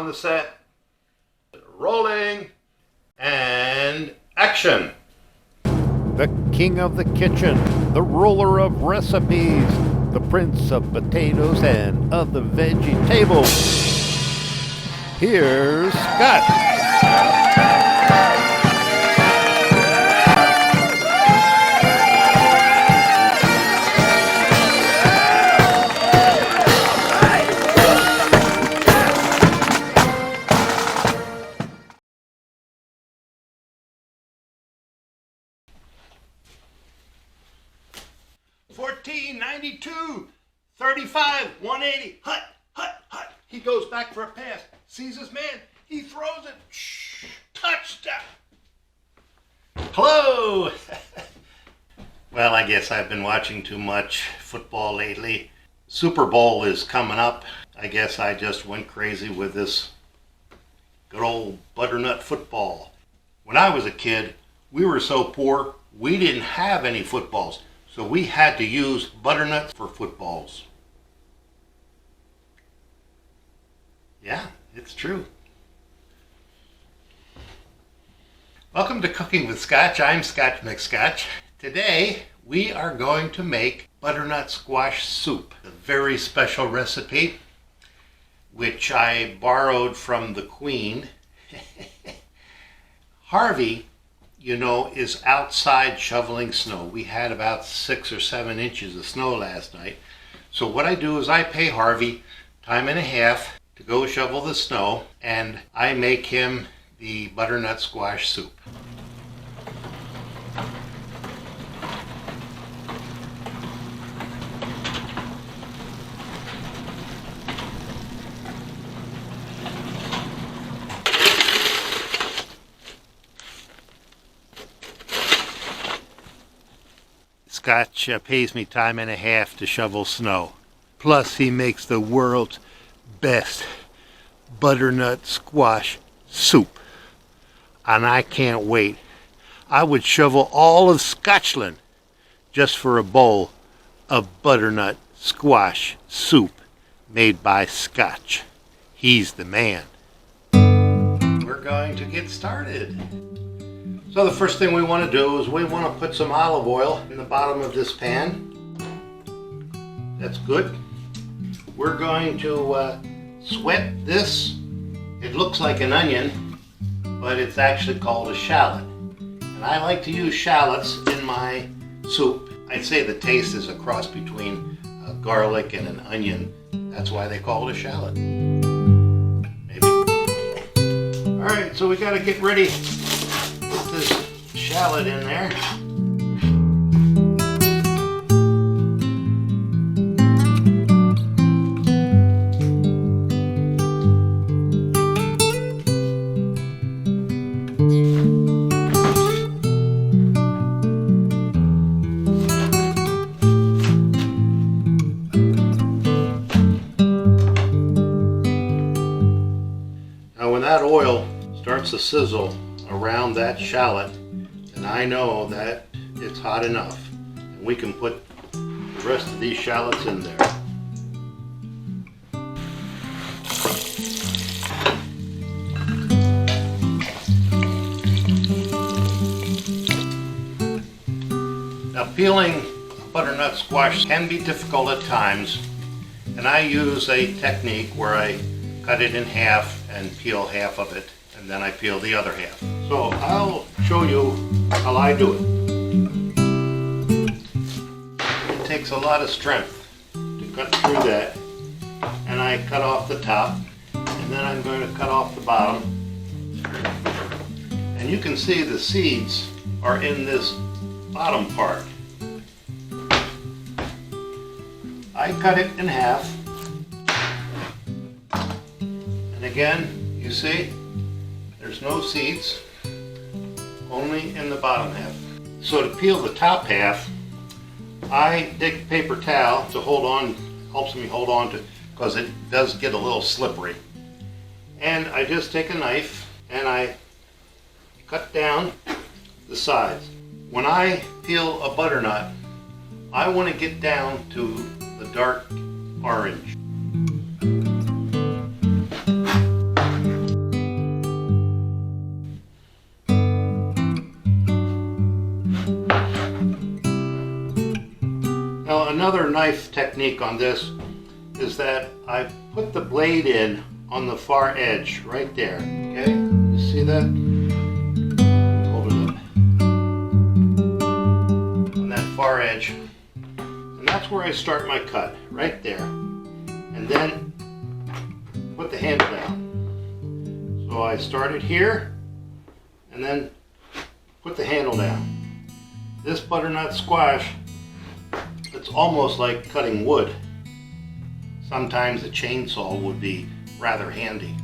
the set. Rolling and action. The king of the kitchen, the ruler of recipes, the prince of potatoes and of the veggie table. Here's Scott. $14.92, 35, 180, hut. He goes back for a pass, sees his man, he throws it, touchdown. Hello. Well, I guess I've been watching too much football lately. Super Bowl is coming up. I guess I just went crazy with this good old butternut football. When I was a kid, we were so poor, we didn't have any footballs. So we had to use butternuts for footballs. Yeah, it's true. Welcome to Cooking with Scotch. I'm Scotch McScotch. Today we are going to make butternut squash soup. A very special recipe which I borrowed from the Queen. Harvey, you know, is outside shoveling snow. We had about 6 or 7 inches of snow last night. So what I do is I pay Harvey time and a half to go shovel the snow, and I make him the butternut squash soup. Scotch pays me time and a half to shovel snow. Plus he makes the world's best butternut squash soup. And I can't wait. I would shovel all of Scotchland just for a bowl of butternut squash soup made by Scotch. He's the man. We're going to get started. So the first thing we want to do is we want to put some olive oil in the bottom of this pan. That's good. We're going to sweat this. It looks like an onion, but it's actually called a shallot. And I like to use shallots in my soup. I'd say the taste is a cross between garlic and an onion. That's why they call it a shallot. Maybe. All right, so we got to get ready. Put this shallot in there. Now when that oil starts to sizzle around that shallot, and I know that it's hot enough, and we can put the rest of these shallots in there. Now peeling butternut squash can be difficult at times, and I use a technique where I cut it in half and peel half of it, and then I peel the other half. So I'll show you how I do it. It takes a lot of strength to cut through that, and I cut off the top, and then I'm going to cut off the bottom. And you can see the seeds are in this bottom part. I cut it in half, and again, you see, there's no seeds, only in the bottom half. So to peel the top half, I take a paper towel to hold on, helps me hold on to, because it does get a little slippery. And I just take a knife and I cut down the sides. When I peel a butternut, I want to get down to the dark orange. Now another knife technique on this is that I put the blade in on the far edge right there. Okay, you see that? Hold it up. On that far edge. And that's where I start my cut, right there. And then put the handle down. So I started here and then put the handle down. This butternut squash, it's almost like cutting wood. Sometimes a chainsaw would be rather handy.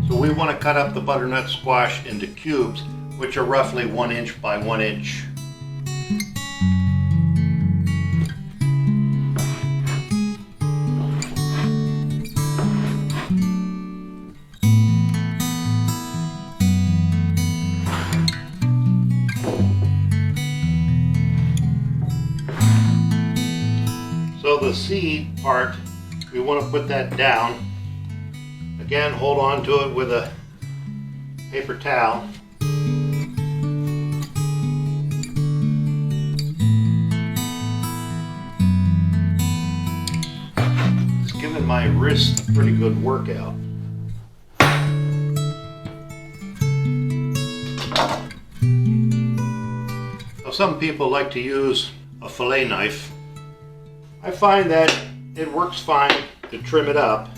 So we want to cut up the butternut squash into cubes, which are roughly 1 inch by 1 inch. So the seed part, we want to put that down. Again, hold on to it with a paper towel. It's giving my wrist a pretty good workout. Now, some people like to use a fillet knife. I find that it works fine to trim it up,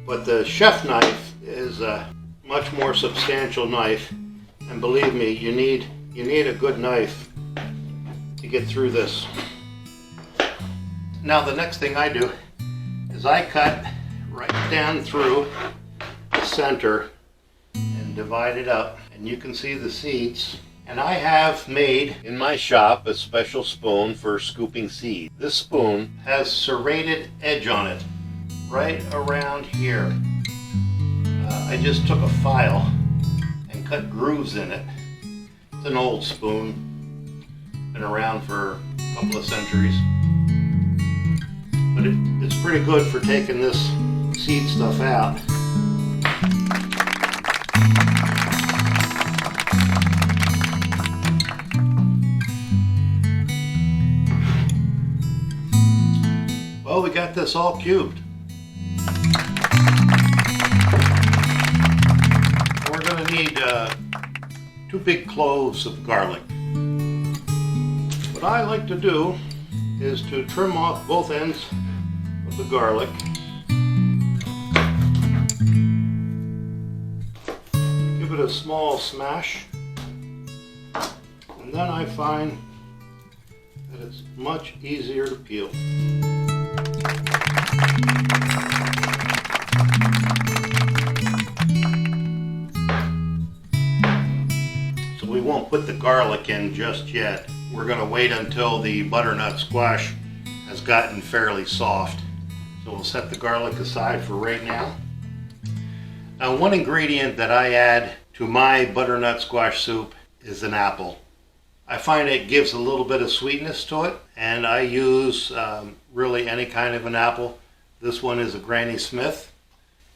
but the chef knife is a much more substantial knife, and believe me, you need a good knife to get through this. Now the next thing I do is I cut right down through the center and divide it up, and you can see the seeds. And I have made in my shop a special spoon for scooping seed. This spoon has serrated edge on it, right around here. I just took a file and cut grooves in it. It's an old spoon, been around for a couple of centuries. But it's pretty good for taking this seed stuff out. Well, we got this all cubed. We're going to need 2 big cloves of garlic. What I like to do is to trim off both ends of the garlic. Give it a small smash. And then I find that it's much easier to peel. So we won't put the garlic in just yet. We're going to wait until the butternut squash has gotten fairly soft. So we'll set the garlic aside for right now. Now, one ingredient that I add to my butternut squash soup is an apple. I find it gives a little bit of sweetness to it, and I use really any kind of an apple. This one is a Granny Smith.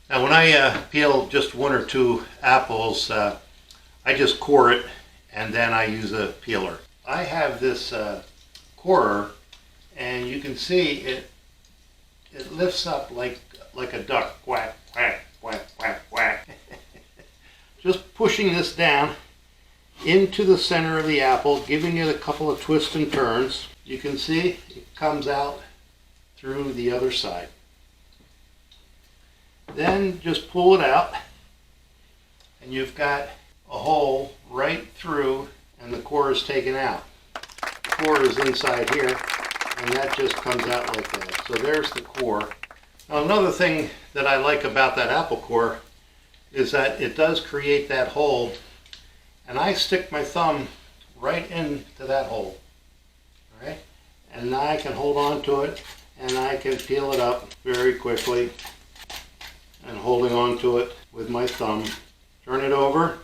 Now when I peel just 1 or 2 apples, I just core it and then I use a peeler. I have this corer, and you can see it lifts up like a duck. Quack, quack, quack, quack, quack. Just pushing this down into the center of the apple, giving it a couple of twists and turns. You can see it comes out through the other side. Then just pull it out, and you've got a hole right through, and the core is taken out. The core is inside here, and that just comes out like that. So there's the core. Now another thing that I like about that apple core is that it does create that hole, and I stick my thumb right into that hole. All right? And now I can hold on to it, and I can peel it up very quickly, and holding on to it with my thumb. Turn it over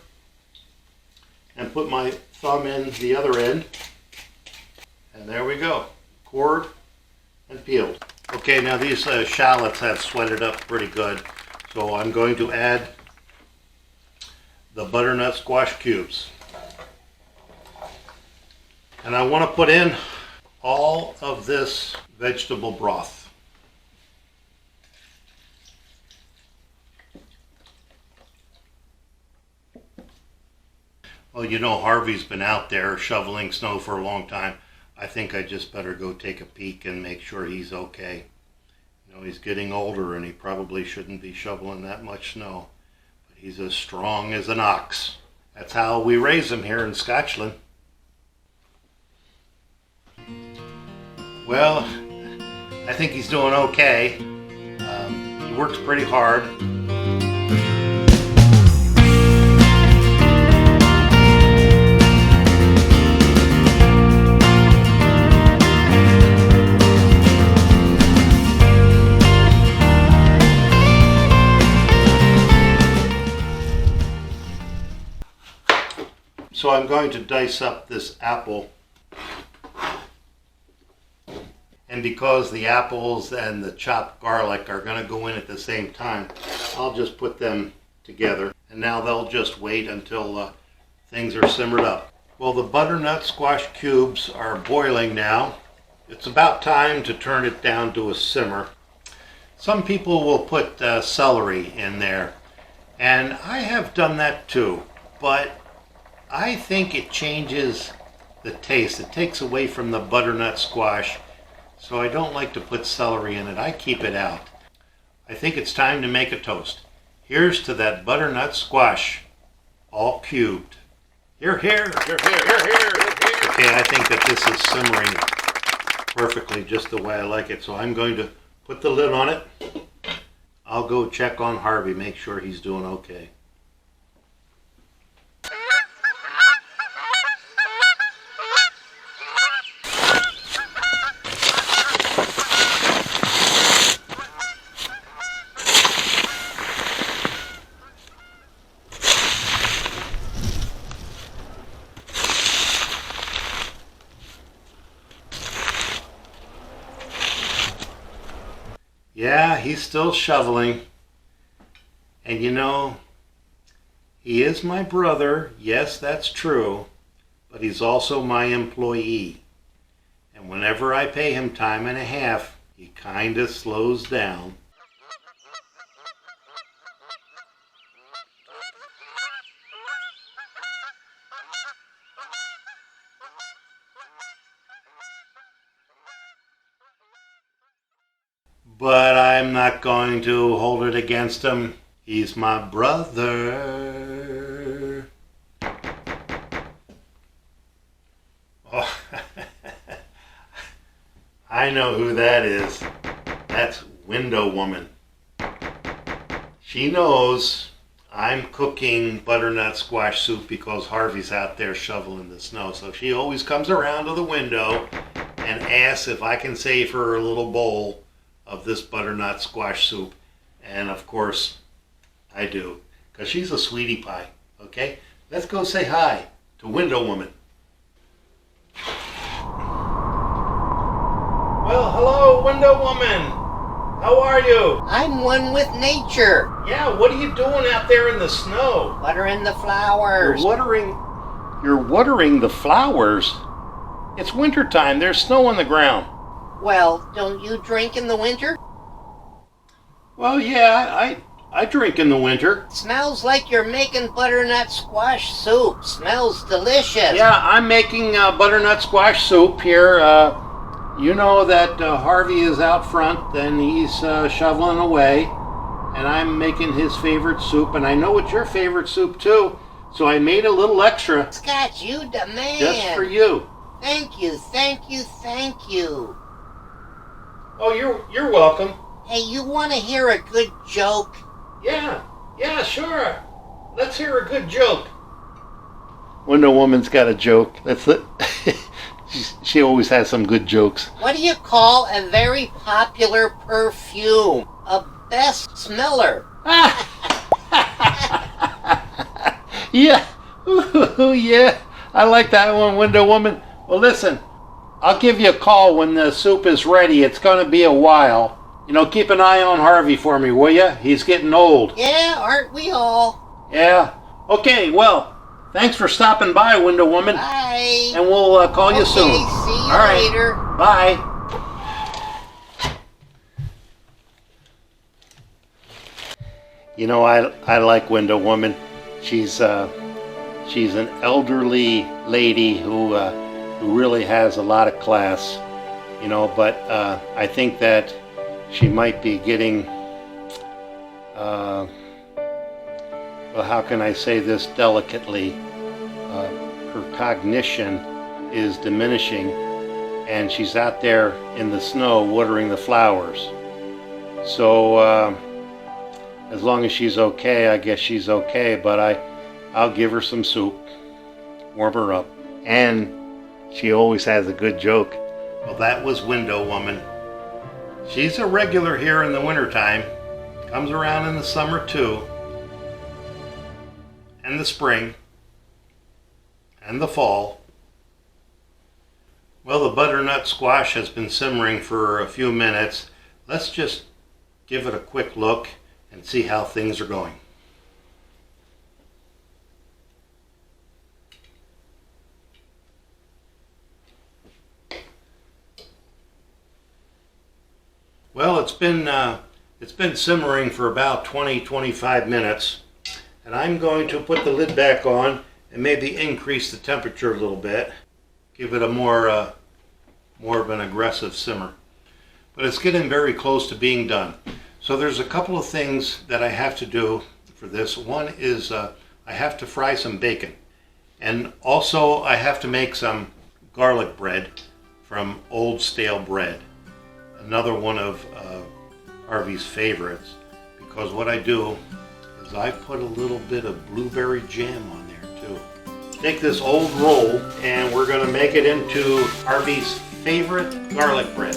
and put my thumb in the other end, and there we go, cored and peeled. Okay, now these shallots have sweated up pretty good, so I'm going to add the butternut squash cubes. And I want to put in all of this vegetable broth. Well, you know, Harvey's been out there shoveling snow for a long time. I think I just better go take a peek and make sure he's okay. You know, he's getting older and he probably shouldn't be shoveling that much snow. But he's as strong as an ox. That's how we raise him here in Scotchland. Well, I think he's doing okay. He works pretty hard. So I'm going to dice up this apple. And because the apples and the chopped garlic are going to go in at the same time, I'll just put them together. And now they'll just wait until things are simmered up. Well, the butternut squash cubes are boiling now. It's about time to turn it down to a simmer. Some people will put celery in there. And I have done that too. But I think it changes the taste. It takes away from the butternut squash. So I don't like to put celery in it. I keep it out. I think it's time to make a toast. Here's to that butternut squash, all cubed. Here, here. Here, here, here, here. Okay, I think that this is simmering perfectly just the way I like it. So I'm going to put the lid on it. I'll go check on Harvey, make sure he's doing okay. Yeah, he's still shoveling. And you know, he is my brother. Yes, that's true. But he's also my employee. And whenever I pay him time and a half, he kind of slows down. But I'm not going to hold it against him. He's my brother. Oh, I know who that is. That's Window Woman. She knows I'm cooking butternut squash soup because Harvey's out there shoveling the snow. So she always comes around to the window and asks if I can save her a little bowl of this butternut squash soup. And of course I do, because she's a sweetie pie. Okay, let's go say hi to Window Woman. Well, hello, Window Woman. How are you? I'm one with nature. Yeah, what are you doing out there in the snow? Watering the flowers. You're watering the flowers? It's wintertime. There's snow on the ground. Well, don't you drink in the winter? Well, yeah, I drink in the winter. Smells like you're making butternut squash soup. Smells delicious. Yeah, I'm making butternut squash soup here. You know that Harvey is out front and he's shoveling away. And I'm making his favorite soup. And I know it's your favorite soup too. So I made a little extra. Scotch, you the man. Just for you. Thank you, thank you, thank you. Oh, you're welcome. Hey, you want to hear a good joke? Yeah, sure. Let's hear a good joke. Window Woman's got a joke. That's it. She always has some good jokes. What do you call a very popular perfume? A best smeller. Yeah. Ooh, yeah. I like that one, Window Woman. Well, listen. I'll give you a call when the soup is ready. It's going to be a while. You know, keep an eye on Harvey for me, will ya? He's getting old. Yeah, aren't we all? Yeah. Okay, well, Thanks for stopping by, Window Woman. Bye. And we'll call you soon. See you All right. later. Bye. You know, I like Window Woman. She's an elderly lady who really has a lot of class. You know, but I think that she might be getting, well, how can I say this delicately? Her cognition is diminishing, and she's out there in the snow watering the flowers. So as long as she's okay, I guess she's okay, but I'll give her some soup, warm her up. And she always has a good joke. Well, that was Window Woman. She's a regular here in the wintertime. Comes around in the summer too. And the spring. And the fall. Well, the butternut squash has been simmering for a few minutes. Let's just give it a quick look and see how things are going. Well, it's been simmering for about 20-25 minutes, and I'm going to put the lid back on and maybe increase the temperature a little bit, give it a more of an aggressive simmer. But it's getting very close to being done. So there's a couple of things that I have to do for this. One is I have to fry some bacon, and also I have to make some garlic bread from old stale bread. Another one of Harvey's favorites, because what I do is I put a little bit of blueberry jam on there too. Take this old roll and we're going to make it into Harvey's favorite garlic bread.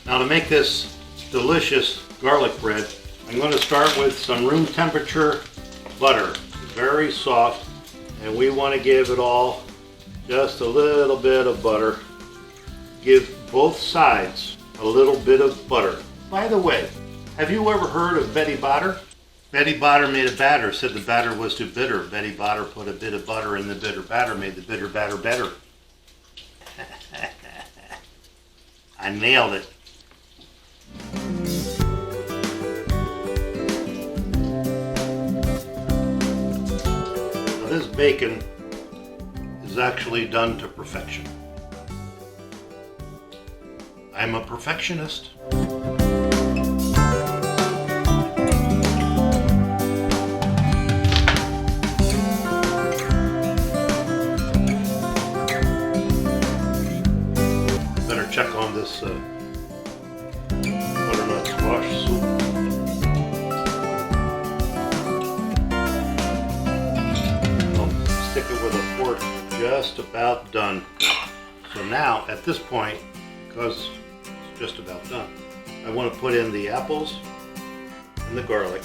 Now, to make this delicious garlic bread, I'm going to start with some room temperature butter, very soft, and we want to give it all just a little bit of butter. Give both sides a little bit of butter. By the way, have you ever heard of Betty Botter? Betty Botter made a batter, said the batter was too bitter. Betty Botter put a bit of butter in the bitter batter, made the bitter batter better. I nailed it. This bacon is actually done to perfection. I'm a perfectionist. Better check on this butternut squash soup. Stick it with a fork, just about done. So now, at this point, because it's just about done, I want to put in the apples and the garlic.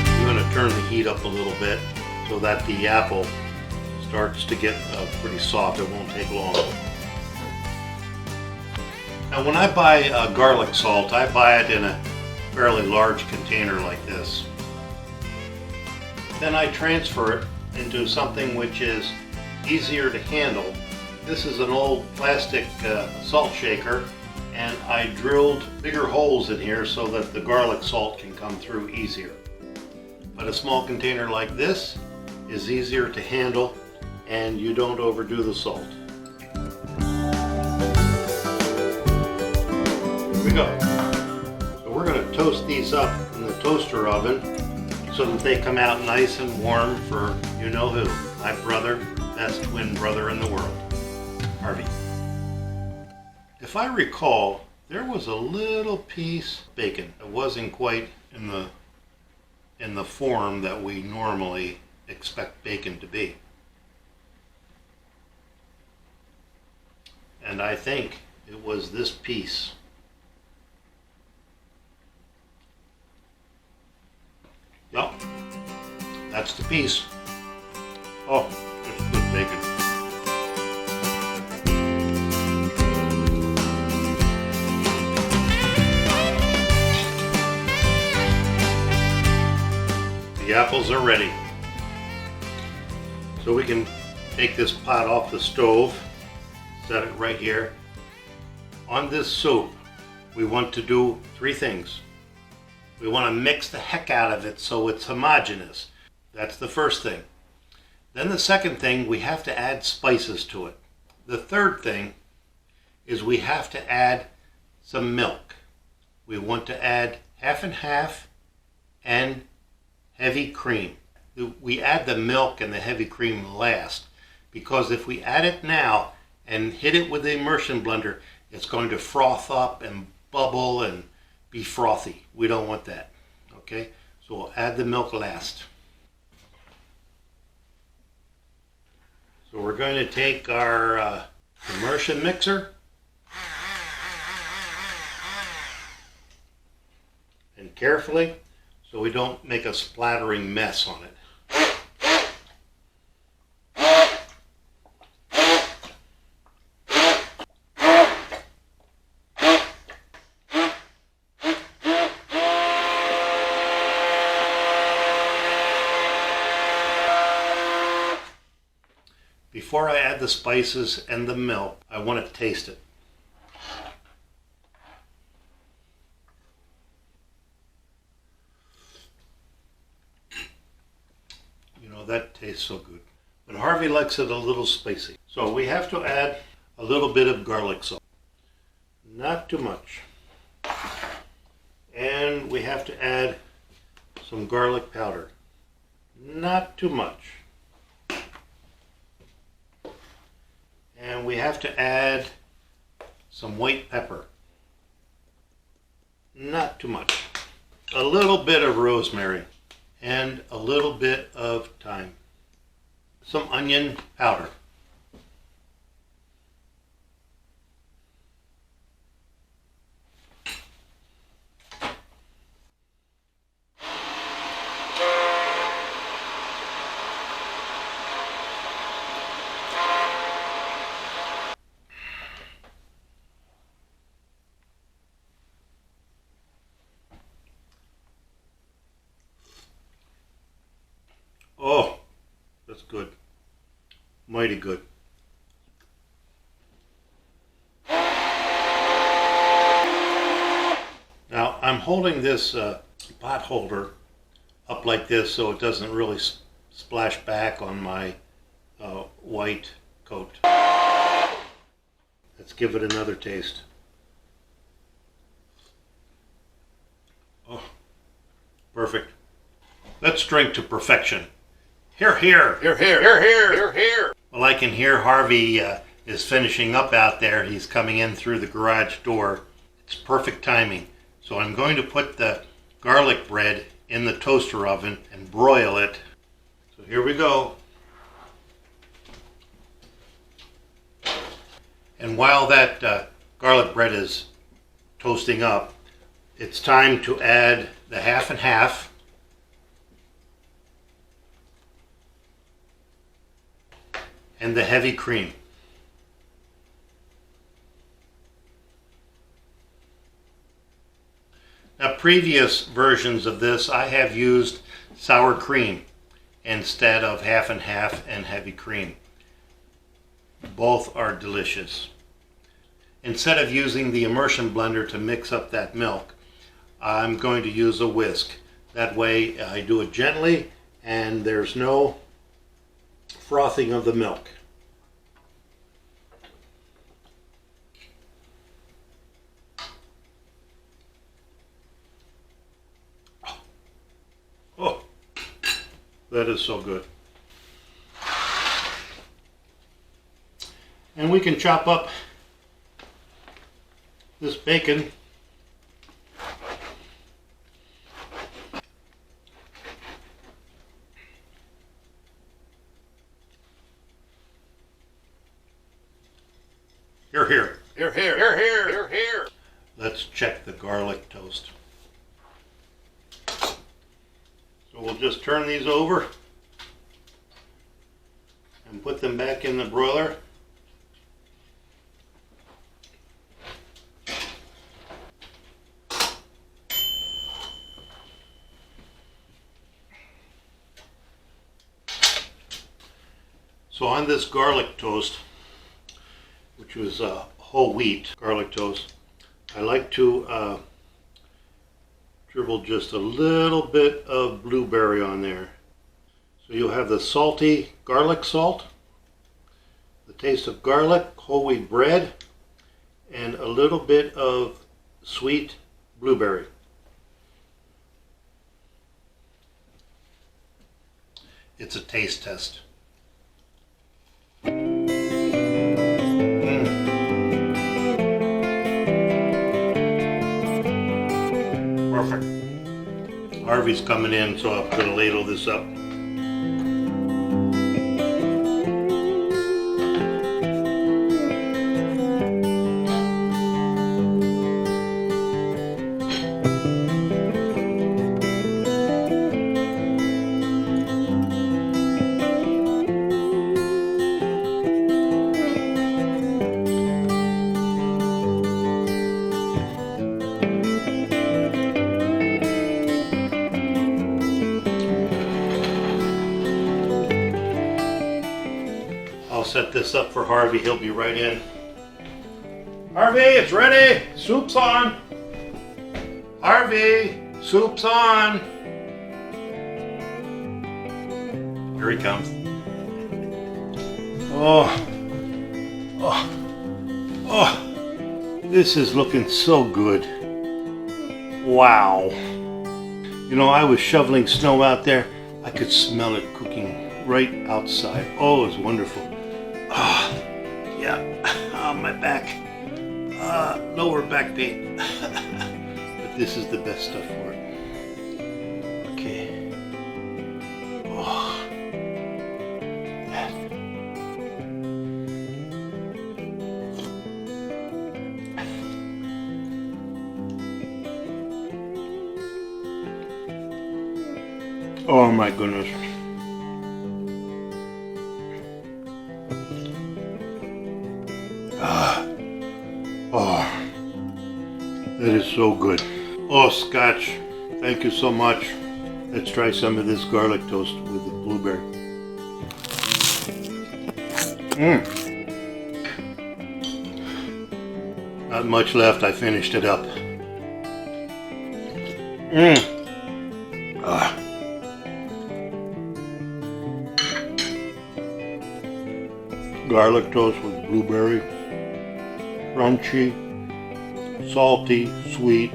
I'm going to turn the heat up a little bit so that the apple starts to get pretty soft. It won't take long. Now, when I buy garlic salt, I buy it in a fairly large container like this. Then I transfer it into something which is easier to handle. This is an old plastic salt shaker, and I drilled bigger holes in here so that the garlic salt can come through easier. But a small container like this is easier to handle, and you don't overdo the salt. Here we go. So we're going to toast these up in the toaster oven so that they come out nice and warm for you know who, my brother, best twin brother in the world, Harvey. If I recall, there was a little piece of bacon that wasn't quite in the form that we normally expect bacon to be. And I think it was this piece. That's the piece. Oh, that's good bacon. The apples are ready. So we can take this pot off the stove, set it right here. On this soup, we want to do 3 things. We want to mix the heck out of it so it's homogeneous. That's the first thing. Then the second thing, we have to add spices to it. The third thing is we have to add some milk. We want to add half and half and heavy cream. We add the milk and the heavy cream last, because if we add it now and hit it with the immersion blender, it's going to froth up and bubble and be frothy. We don't want that. Okay, so we'll add the milk last. So we're going to take our immersion mixer and carefully, so we don't make a splattering mess on it. Before I add the spices and the milk, I want to taste it. You know, that tastes so good. But Harvey likes it a little spicy. So we have to add a little bit of garlic salt. Not too much. And we have to add some garlic powder. Not too much. And we have to add some white pepper. Not too much. A little bit of rosemary and a little bit of thyme. Some onion powder. Oh, that's good. Mighty good. Now, I'm holding this pot holder up like this so it doesn't really splash back on my white coat. Let's give it another taste. Oh, perfect. Let's drink to perfection. Hear, hear. Hear, hear. Hear, hear. Hear, hear. Well, I can hear Harvey is finishing up out there. He's coming in through the garage door. It's perfect timing. So I'm going to put the garlic bread in the toaster oven and broil it. So here we go. And while that garlic bread is toasting up, it's time to add the half and half. And the heavy cream. Now, previous versions of this, I have used sour cream instead of half and half and heavy cream. Both are delicious. Instead of using the immersion blender to mix up that milk, I'm going to use a whisk. That way I do it gently and there's no frothing of the milk. Oh, that is so good. And we can chop up this bacon. Here, here. Here, here. Here, here. Here, here. Let's check the garlic toast. So we'll just turn these over and put them back in the broiler. So on this garlic toast, which was whole wheat garlic toast, I like to dribble just a little bit of blueberry on there. So you'll have the salty garlic salt, the taste of garlic, whole wheat bread, and a little bit of sweet blueberry. It's a taste test. Perfect. Harvey's coming in, so I'm going to ladle this up. I'll set this up for Harvey. He'll be right in. Harvey, it's ready. Soup's on. Harvey, soup's on. Here he comes. Oh, this is looking so good. Wow. You know, I was shoveling snow out there. I could smell it cooking right outside. Oh, it's wonderful. Yeah, my back, lower back pain. But this is the best stuff for it. Okay. Oh, that. Oh my goodness. Oh, that is so good. Oh, Scotch, thank you so much. Let's try some of this garlic toast with the blueberry. Not much left, I finished it up. Garlic toast with blueberry. Crunchy, salty, sweet.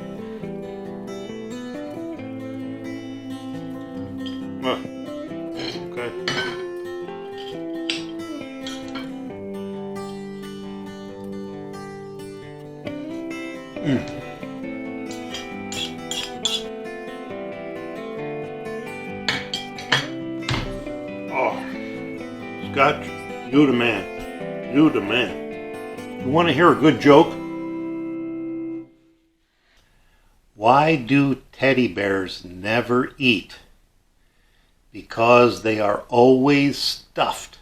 Okay. Oh, Scotch, you the man. You the man. You want to hear a good joke? Why do teddy bears never eat? Because they are always stuffed.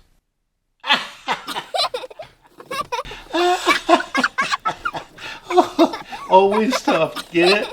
Always stuffed, get it?